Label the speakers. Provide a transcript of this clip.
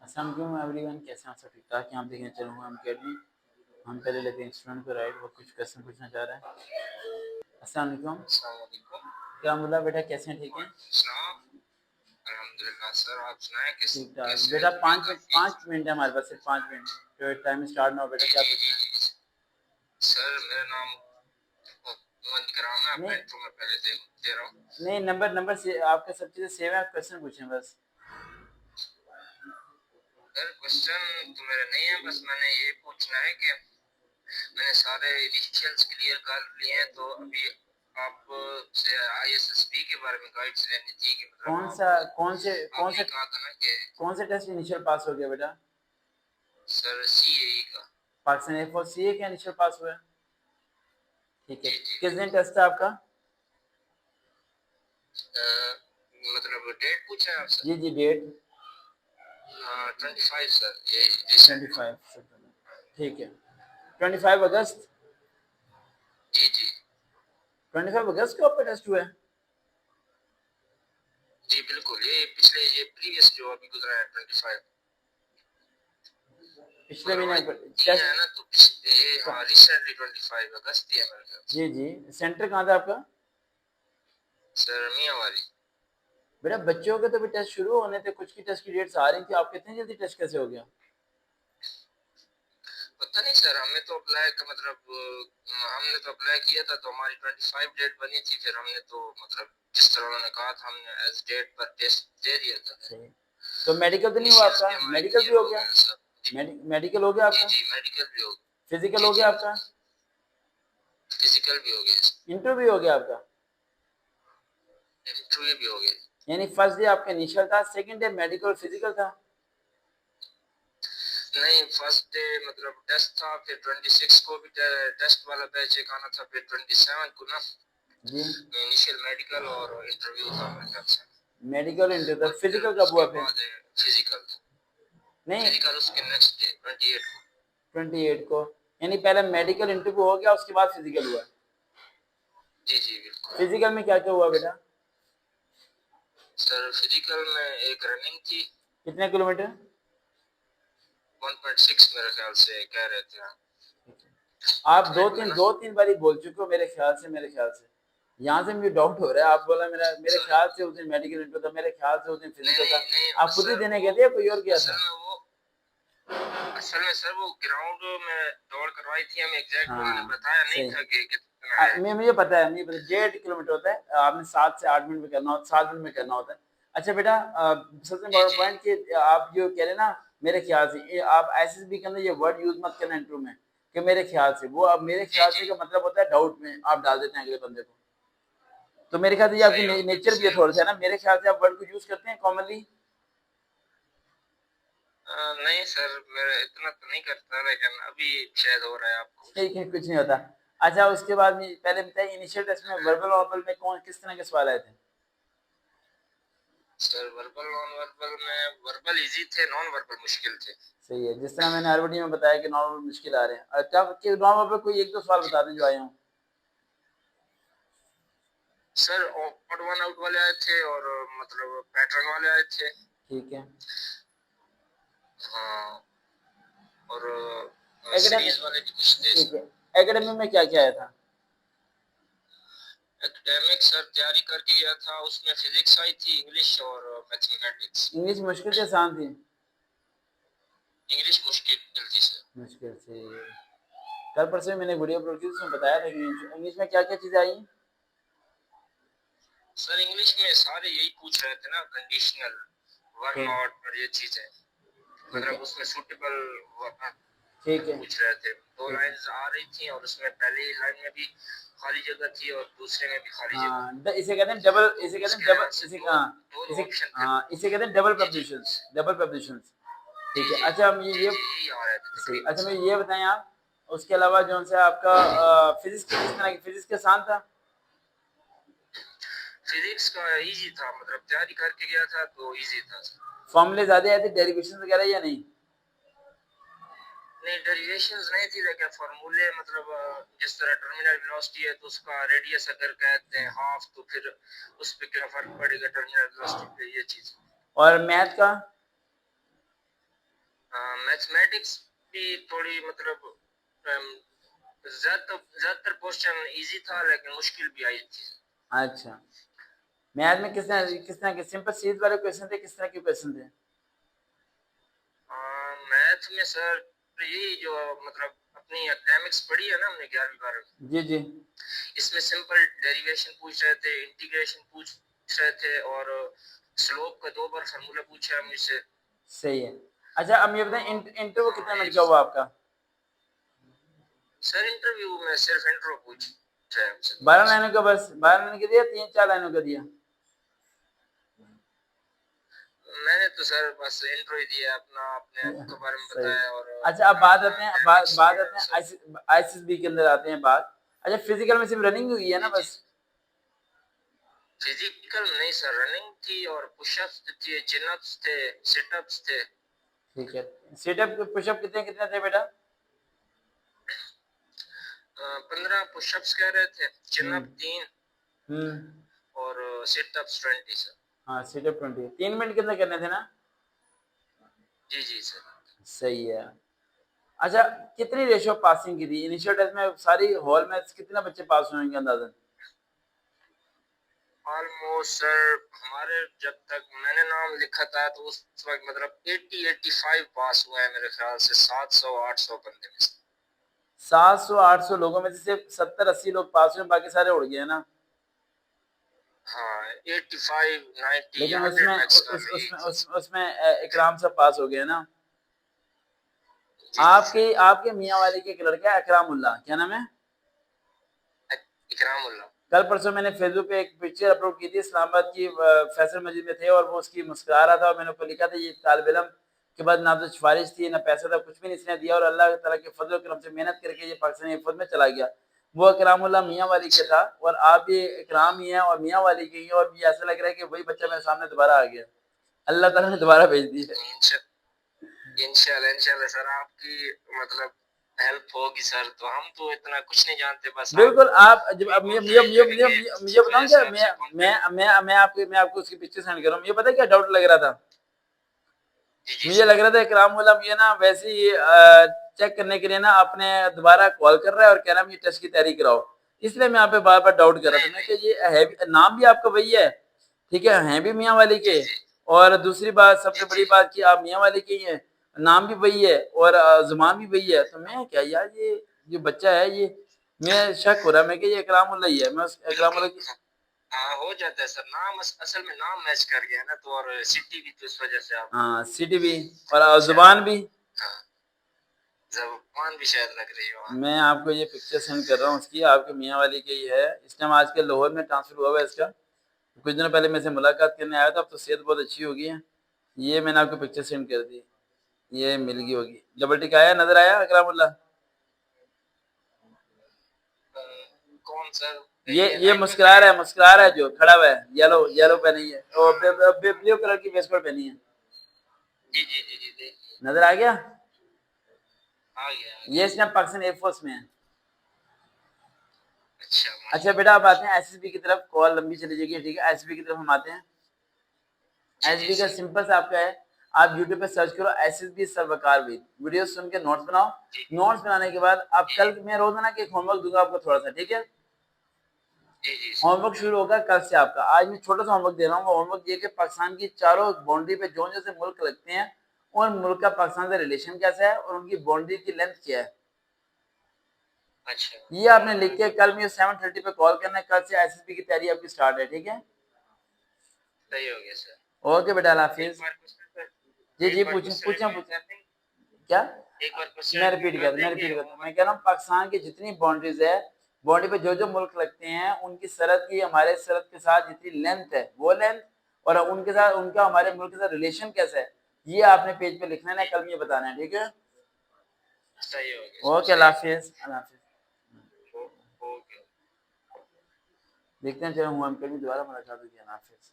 Speaker 1: अस्सलाम वालेकुम एवरीवन, कैसे हैं आप सब? ठीक ठाक। यहाँ देखें चलूँगा हम अकेडमी। हम पहले लेते हैं स्टूडेंट को राइट, वो कुछ क्वेश्चन पूछना चाह रहा है। अस्सलाम वालेकुम। क्या बोला बेटा, कैसे हैं? ठीक है,
Speaker 2: अल्हम्दुलिल्लाह सर, आप सुनाएं
Speaker 1: ठीक ठाक
Speaker 2: कैसे हैं?
Speaker 1: बेटा।
Speaker 2: तबीयत आपकी?
Speaker 1: 5 मिनट है हमारे पास, सिर्फ 5 मिनट। तो टाइम स्टार्ट ना हो बेटा,
Speaker 2: जी
Speaker 1: क्या
Speaker 2: जी जी
Speaker 1: पूछना है?
Speaker 2: जी सर, मेरा नाम मोहम्मद इकराम है। आपका
Speaker 1: नहीं
Speaker 2: इंट्रो में पहले दे रहा हूँ।
Speaker 1: नहीं, नंबर से आपका सब चीज़ें सेव है, आप क्वेश्चन पूछें बस।
Speaker 2: सर क्वेश्चन तो मेरे नहीं है, बस मैंने ये पूछना है कि मैंने सारे इनिशियल्स क्लियर कर लिए हैं, तो अभी आप से आईएसएसबी के बारे में गाइड्स लेनी थी कि मतलब
Speaker 1: कौन सा
Speaker 2: आप
Speaker 1: कौन से कौन
Speaker 2: आपने
Speaker 1: से
Speaker 2: कहा था ना कि
Speaker 1: कौन से टेस्ट इनिशियल पास हो गया बेटा?
Speaker 2: सर सीएई का।
Speaker 1: पाकिस्तान एयरफोर्स सी ए का इनिशियल पास हुआ है। ठीक है,
Speaker 2: जी जी
Speaker 1: किस दिन
Speaker 2: बिल्कुल।
Speaker 1: टेस्ट था आपका?
Speaker 2: मतलब डेट पूछा है आपसे?
Speaker 1: जी जी, डेट।
Speaker 2: हाँ 25 सर, ये रिसेंटली।
Speaker 1: 25 सितंबर, ठीक है। 25 अगस्त।
Speaker 2: जी जी
Speaker 1: 25 अगस्त को आपका टेस्ट हुआ है?
Speaker 2: जी बिल्कुल, ये प्रीवियस जो अभी गुजरा है 25।
Speaker 1: पिछले
Speaker 2: मगर
Speaker 1: महीने
Speaker 2: वही दिया
Speaker 1: टेस्ट।
Speaker 2: है ना, तो ये हाँ रिसेंटली 25 अगस्त दिया मेरे ख्याल से।
Speaker 1: जी जी, सेंटर कहाँ था आपका?
Speaker 2: सर मियाँवाली।
Speaker 1: बेटा बच्चों के तो भी टेस्ट शुरू होने थे, कुछ की टेस्ट की डेट्स आ रही थी, आपके इतनी जल्दी टेस्ट कैसे हो गया?
Speaker 2: पता नहीं सर, हमने तो अप्लाई का मतलब हमने तो अप्लाई किया था, तो हमारी 25 डेट बनी थी, फिर हमने तो मतलब जिस तरह उन्होंने कहा था हमने एज डेट पर टेस्ट दे दिया था।
Speaker 1: सही। तो मेडिकल तो नहीं हुआ
Speaker 2: इनिशियल्स
Speaker 1: आपका?
Speaker 2: भी हमारे
Speaker 1: मेडिकल भी
Speaker 2: क्लियर
Speaker 1: हो
Speaker 2: हो
Speaker 1: गया?
Speaker 2: गए हैं सब। जी
Speaker 1: मेडिकल हो गया
Speaker 2: जी
Speaker 1: आपका?
Speaker 2: जी मेडिकल भी हो।
Speaker 1: फिजिकल
Speaker 2: जी
Speaker 1: हो
Speaker 2: जी
Speaker 1: गया आपका?
Speaker 2: बिल्कुल, फिजिकल भी हो गया,
Speaker 1: इंटरव्यू भी हो गया आपका?
Speaker 2: इंटरव्यू भी हो गया।
Speaker 1: यानी फर्स्ट डे आपका इनिशियल था, सेकंड डे मेडिकल फिजिकल था?
Speaker 2: नहीं, फर्स्ट डे मतलब टेस्ट था, फिर 26 को भी टेस्ट वाला बैच एक आना था, फिर 27 को ना
Speaker 1: जी,
Speaker 2: इनिशियल मेडिकल और इंटरव्यू था मेरे ख्याल से।
Speaker 1: मेडिकल इंटरव्यू था,
Speaker 2: और फिर
Speaker 1: फिजिकल कब
Speaker 2: उसके
Speaker 1: हुआ फिर?
Speaker 2: बाद फिजिकल।
Speaker 1: नहीं,
Speaker 2: फिजिकल उसके नेक्स्ट डे 28 को।
Speaker 1: 28 को। यानी पहले मेडिकल इंटरव्यू हो गया, उसके बाद फिजिकल हुआ।
Speaker 2: जी जी बिल्कुल।
Speaker 1: फिजिकल में क्या क्या हुआ बेटा?
Speaker 2: सर फिजिकल में एक रनिंग थी,
Speaker 1: कितने किलोमीटर?
Speaker 2: 1.6 मेरे ख्याल से कह रहे थे।
Speaker 1: आप
Speaker 2: इतना ही है ना?
Speaker 1: दो तीन बारी बोल चुके हो मेरे ख्याल से यहाँ से मुझे डाउट हो रहा है। आप बोला मेरे
Speaker 2: सॉरी।
Speaker 1: ख्याल से उस दिन मेडिकल इंटरव्यू था, मेरे ख्याल से उस दिन
Speaker 2: नहीं
Speaker 1: फिजिकल था।
Speaker 2: नहीं नहीं,
Speaker 1: आप खुद ही देने गए थे या कोई और गया
Speaker 2: असल
Speaker 1: था?
Speaker 2: में वो असल में सर वो ग्राउंड में दौड़ करवाई थी हमें, एग्जैक्ट उन्होंने
Speaker 1: हाँ,
Speaker 2: बताया नहीं
Speaker 1: सही।
Speaker 2: था कि कितना है।
Speaker 1: मुझे पता है, मुझे पता है 1.5 किलोमीटर होता है। आपने 7 से 8 मिनट में करना होता है, 7 मिनट में करना होता है। अच्छा बेटा, सबसे
Speaker 2: जी
Speaker 1: बड़ा
Speaker 2: जी
Speaker 1: पॉइंट कि आप जो कह रहे हैं ना, मेरे ख्याल से आप एसएसबी के अंदर ये वर्ड यूज मत करना इंटरव्यू में कि मेरे ख्याल से। वो अब मेरे
Speaker 2: जी
Speaker 1: ख्याल
Speaker 2: जी
Speaker 1: से का मतलब होता है डाउट में आप डाल देते हैं अगले बंदे को। तो मेरे ख्याल से ये आपकी
Speaker 2: सही बात,
Speaker 1: नेचर भी है
Speaker 2: सही
Speaker 1: थोड़ा
Speaker 2: बात
Speaker 1: सा, है
Speaker 2: सर।
Speaker 1: ना? मेरे ख्याल से आप वर्ड को यूज करते हैं कॉमनली।
Speaker 2: नहीं सर, मेरा इतना तो नहीं करता, लेकिन अभी शायद हो रहा है आपको।
Speaker 1: ठीक है, कुछ नहीं होता। अच्छा, उसके बाद पहले बताइए, इनिशियल टेस्ट में वर्बल ऑर्बल में कौन किस तरह के सवाल आए थे?
Speaker 2: सर वर्बल नॉन वर्बल में वर्बल इजी थे, नॉन वर्बल मुश्किल थे।
Speaker 1: सही है, जिस तरह मैंने आरबीटी में बताया कि नॉर्मल मुश्किल आ रहे हैं। अच्छा, कि नॉर्मल कोई एक दो सवाल
Speaker 2: जी
Speaker 1: बता दें जो आए हों।
Speaker 2: सर, ऑड वन आउट वाले आए थे और मतलब पैटर्न वाले आए थे।
Speaker 1: ठीक है।
Speaker 2: हाँ, और
Speaker 1: एकेडमिक,
Speaker 2: सीरीज वाले भी कुछ थे
Speaker 1: ठीक
Speaker 2: सर।
Speaker 1: है। एकेडमिक में क्या क्या आया था?
Speaker 2: एकेडमिक सर तैयारी करके गया था, उसमें फिजिक्स आई थी, इंग्लिश और मैथमेटिक्स।
Speaker 1: इंग्लिश मुश्किल थी आसान थी?
Speaker 2: इंग्लिश मुश्किल थी सर।
Speaker 1: मुश्किल थी। कल परसों मैंने वीडियो प्रोड्यूस में बताया था कि इंग्लिश में क्या क्या चीजें आई।
Speaker 2: सर इंग्लिश में सारे यही पूछ रहे थे ना, कंडीशनल, वर
Speaker 1: ठीक,
Speaker 2: नॉट और ये चीजें,
Speaker 1: ठीक है,
Speaker 2: मतलब उसमें सूटेबल
Speaker 1: ठीक है,
Speaker 2: पूछ रहे थे। दो
Speaker 1: ठीक है।
Speaker 2: लाइंस आ रही थी और उसमें पहली लाइन में भी खाली जगह थी और दूसरे में भी खाली जगह
Speaker 1: हाँ,
Speaker 2: थी,
Speaker 1: इसे कहते हैं डबल,
Speaker 2: तो
Speaker 1: इसे कहते हैं
Speaker 2: उसके
Speaker 1: डबल,
Speaker 2: ध्यान से
Speaker 1: इसे
Speaker 2: दो
Speaker 1: हाँ,
Speaker 2: दोनों
Speaker 1: इसे
Speaker 2: ऑप्शन थे।
Speaker 1: हाँ, इसे कहते हैं डबल
Speaker 2: जी जी
Speaker 1: प्रपोजिशंस, डबल प्रपोजिशंस।
Speaker 2: जी
Speaker 1: ठीक है।
Speaker 2: जी
Speaker 1: अच्छा, हम
Speaker 2: जी
Speaker 1: ये
Speaker 2: जी यही आ रहे थे
Speaker 1: सही।
Speaker 2: तकरीबन
Speaker 1: अच्छा,
Speaker 2: सर।
Speaker 1: मुझे ये बताएं आप, उसके अलावा जो से आपका फिजिक्स किस तरह की, फिजिक्स के आसान था?
Speaker 2: फिजिक्स का इजी था, मतलब तैयारी करके गया था तो इजी था सर।
Speaker 1: फॉर्मूले ज्यादा आए थे, डेरिवेशन वगैरह या नहीं?
Speaker 2: नहीं डेरिवेशंस नहीं थी, लेकिन फार्मूले मतलब जिस तरह टर्मिनल वेलोसिटी है तो उसका रेडियस अगर कहते हैं हाफ, तो फिर उस पे क्या फर्क पड़ेगा टर्मिनल वेलोसिटी पे, ये चीज।
Speaker 1: और मैथ का?
Speaker 2: मैथमेटिक्स भी थोड़ी मतलब ज्यादातर क्वेश्चन इजी था लेकिन मुश्किल भी आई थी।
Speaker 1: अच्छा, मैथ में किस तरह के सिंपल सीरीज वाले क्वेश्चन थे, किस तरह के क्वेश्चन थे?
Speaker 2: मैथ में सर यही जो मतलब अपनी एकेडमिक्स पढ़ी है ना हमने 11वीं 12वीं,
Speaker 1: जी जी।
Speaker 2: इसमें सिंपल डेरिवेशन पूछ रहे थे, इंटीग्रेशन पूछ रहे थे और स्लोप का 2 बार फार्मूला पूछा है मुझसे।
Speaker 1: सही है। अच्छा अब ये बताएं, इंटरव्यू कितने
Speaker 2: हाँ
Speaker 1: मिनट
Speaker 2: एक
Speaker 1: का हुआ आपका?
Speaker 2: सर इंटरव्यू में सिर्फ इंट्रो पूछा है हमसे
Speaker 1: 12
Speaker 2: बस।
Speaker 1: लाइनों का, बस 12 लाइनों का दिया, 3-4 लाइनों का दिया?
Speaker 2: मैंने तो सर बस इंट्रो ही दिया, अपना अपने के बारे में
Speaker 1: सही।
Speaker 2: बताया और
Speaker 1: अच्छा अब
Speaker 2: अपना
Speaker 1: बात आते हैं,
Speaker 2: एकेडमिक्स
Speaker 1: बात
Speaker 2: पढ़ा
Speaker 1: आते
Speaker 2: सर।
Speaker 1: हैं आईसीएसबी के अंदर आते हैं बात। अच्छा फिजिकल में सिर्फ रनिंग हुई है ना
Speaker 2: जी जी।
Speaker 1: बस?
Speaker 2: फिजिकल नहीं सर, रनिंग थी और पुशअप्स थे, चिन-अप्स थे, सिट-अप्स थे।
Speaker 1: ठीक है। सिटअप पुशअप कितने कितने थे बेटा?
Speaker 2: 15 पुशअप्स कह रहे थे, चिन-अप
Speaker 1: हम्म
Speaker 2: 3
Speaker 1: हम्म।
Speaker 2: और सिट-अप्स 20 सर।
Speaker 1: हाँ सिटअप 20, 3 मिनट के अंदर करने थे ना?
Speaker 2: जी जी सर।
Speaker 1: सही है। अच्छा कितनी रेशियो पासिंग की थी इनिशियल टेस्ट में, सारी हॉल में कितने बच्चे पास होंगे अंदाजन?
Speaker 2: ऑलमोस्ट सर हमारे जब तक मैंने नाम लिखा था तो उस वक्त मतलब 80-85 पास हुआ है मेरे ख्याल से, 700-800 बंदे में से।
Speaker 1: 700-800 लोगों में से सिर्फ 70-80 लोग पास हुए, बाकी सारे उड़ गए ना?
Speaker 2: हाँ 85, 90,
Speaker 1: लेकिन
Speaker 2: 100
Speaker 1: उसमें
Speaker 2: मैक्स का यही था।
Speaker 1: उसमें इकराम सब पास हो गए ना?
Speaker 2: जी जी
Speaker 1: आपके
Speaker 2: सर।
Speaker 1: आपके मियाँ वाले के एक लड़का है अकरामुल्ला, क्या नाम है?
Speaker 2: इकरामुल्ला।
Speaker 1: कल परसों मैंने फेसबुक पे एक पिक्चर अपलोड की थी, इस्लामाबाद की फैसल मस्जिद में थे और वो उसकी मुस्कुरा रहा था और मैंने ऊपर लिखा था ये तालिब इल्म के बाद ना तो सिफारिश थी ना पैसा था, कुछ भी नहीं इसने दिया और अल्लाह ताला के फजल करम से मेहनत करके ये पाकिस्तानी फौज में चला गया। वो इकरामुल्लाह मियाँ वाली के
Speaker 2: अच्छा।
Speaker 1: था और आप ये इकराम ही हैं और मियाँ वाली के ही हैं, और ये ऐसा लग रहा है कि वही बच्चा मेरे सामने दोबारा आ गया, अल्लाह ताला ने दोबारा भेज दी है।
Speaker 2: इंशाल्लाह इंशाल्लाह सर आपकी मतलब हेल्प होगी सर, तो हम तो इतना कुछ नहीं जानते, बस आप
Speaker 1: बिल्कुल आप जब
Speaker 2: भी
Speaker 1: अब
Speaker 2: कॉन्टेक्ट करेंगे
Speaker 1: मुझे
Speaker 2: इसी
Speaker 1: बताऊं
Speaker 2: वजह
Speaker 1: क्या,
Speaker 2: से आपसे कॉन्टेक्ट।
Speaker 1: मैं आपको उसकी पिक्चर सेंड कर रहा हूँ। मुझे पता है क्या डाउट लग रहा था?
Speaker 2: जी जी
Speaker 1: मुझे
Speaker 2: सर।
Speaker 1: लग रहा था इकराम वाला मुझे ना वैसे ही चेक करने के लिए ना अपने दोबारा कॉल कर रहा है और कह रहा है ये टेस्ट की तैयारी कराओ, इसलिए मैं यहाँ पे बार बार डाउट कर रहा था।
Speaker 2: नहीं
Speaker 1: मैं
Speaker 2: नहीं।
Speaker 1: कि ये है भी, नाम भी आपका वही है, ठीक है, हैं भी मियाँ वाली
Speaker 2: जी
Speaker 1: के,
Speaker 2: जी।
Speaker 1: और दूसरी बात
Speaker 2: जी
Speaker 1: सबसे
Speaker 2: जी।
Speaker 1: बड़ी बात कि आप मियाँ वाली के ही हैं, नाम भी वही है और जुबान भी वही है। तो मैं क्या यार ये जो बच्चा है ये, मैं शक हो रहा है मैं कि ये इकरामुल्लाह ही है। मैं उस
Speaker 2: बिल्कुल।
Speaker 1: इकरामुल्लाह की
Speaker 2: हाँ हो जाता है सर, नाम असल में नाम मैच कर गया ना, तो और सिटी भी तो इस वजह से आप।
Speaker 1: हाँ सिटी भी और
Speaker 2: शायद।
Speaker 1: जुबान भी।
Speaker 2: हाँ जबान भी शायद लग रही हो हाँ।
Speaker 1: मैं आपको ये पिक्चर सेंड कर रहा हूँ उसकी, आपके मियाँ वाली की ही है। इस टाइम आज के लाहौर में ट्रांसफर हुआ हुआ है इसका, कुछ दिनों पहले मेरे से मुलाकात करने आया था, अब तो सेहत बहुत अच्छी हो गई है। ये मैंने आपको पिक्चर सेंड कर दी, ये मिल गई होगी। डबल टिक आया, नजर आया अकरामुल्लाह?
Speaker 2: कौन सर?
Speaker 1: ये मुस्कुरा रहा है जो खड़ा हुआ है, येलो येलो पहनी है और ब्लू कलर की वेस्ट कोट पहनी है,
Speaker 2: जी जी जी जी देखिए।
Speaker 1: नजर आ गया?
Speaker 2: आ गया आ
Speaker 1: ये
Speaker 2: गया।
Speaker 1: इस टाइम पाकिस्तान एयरफोर्स में है।
Speaker 2: अच्छा
Speaker 1: अच्छा
Speaker 2: माशाल्लाह
Speaker 1: बेटा आप आते हैं
Speaker 2: माशाल्लाह।
Speaker 1: एसएसबी की तरफ, कॉल लंबी चली जाएगी, ठीक है, एसएसबी की तरफ हम आते हैं।
Speaker 2: जी जी
Speaker 1: एसएसबी का
Speaker 2: सर।
Speaker 1: सिंपल सा आपका है, आप यूट्यूब पे सर्च करो एसएसबी सरवकार भी, वीडियो सुन के नोट्स बनाओ।
Speaker 2: जी
Speaker 1: नोट्स बनाने के बाद आप
Speaker 2: जी
Speaker 1: कल, मैं रोजाना के होमवर्क दूंगा आपको थोड़ा सा, ठीक है?
Speaker 2: जी जी सर।
Speaker 1: होमवर्क शुरू होगा कल से आपका। आज मैं छोटा सा होमवर्क दे रहा हूँ, वो होमवर्क ये कि पाकिस्तान की चारों बाउंड्री पे जो जो से मुल्क लगते हैं उन मुल्क का पाकिस्तान से रिलेशन कैसा है और उनकी बाउंड्री की लेंथ क्या है,
Speaker 2: अच्छा
Speaker 1: ये आपने लिख के कल मुझे 7:30 पे कॉल करना है। कल से एसएसबी की तैयारी आपकी स्टार्ट है, ठीक है?
Speaker 2: सही हो गया सर।
Speaker 1: ओके बेटा, अल्लाह
Speaker 2: एक
Speaker 1: हाफिज।
Speaker 2: बार क्वेश्चन सर,
Speaker 1: जी
Speaker 2: एक
Speaker 1: जी
Speaker 2: बार
Speaker 1: पूछें
Speaker 2: क्वेश्चन
Speaker 1: पूछें
Speaker 2: रिपीट
Speaker 1: पूछें।
Speaker 2: कर देंगे?
Speaker 1: क्या?
Speaker 2: एक बार क्वेश्चन रिपीट कर देंगे
Speaker 1: मैं
Speaker 2: होमवर्क
Speaker 1: कह
Speaker 2: का?
Speaker 1: रहा हूँ पाकिस्तान की जितनी बाउंड्रीज है, बाउंड्री पे जो जो मुल्क लगते हैं उनकी सरहद की हमारे सरहद के साथ जितनी लेंथ है वो लेंथ, और उनके साथ उनका हमारे मुल्क के साथ रिलेशन कैसा है, ये आपने पेज पे लिखना है ना,
Speaker 2: जी
Speaker 1: कल मुझे बताना है, ठीक है?
Speaker 2: सही हो गया सर,
Speaker 1: ओके,
Speaker 2: सही
Speaker 1: अल्लाह
Speaker 2: हो
Speaker 1: हाफिज, अल्लाह हाफिज।
Speaker 2: गया। ओके।
Speaker 1: देखते हैं चलो हम कभी दोबारा मुलाकात होगी, अल्लाह हाफिज।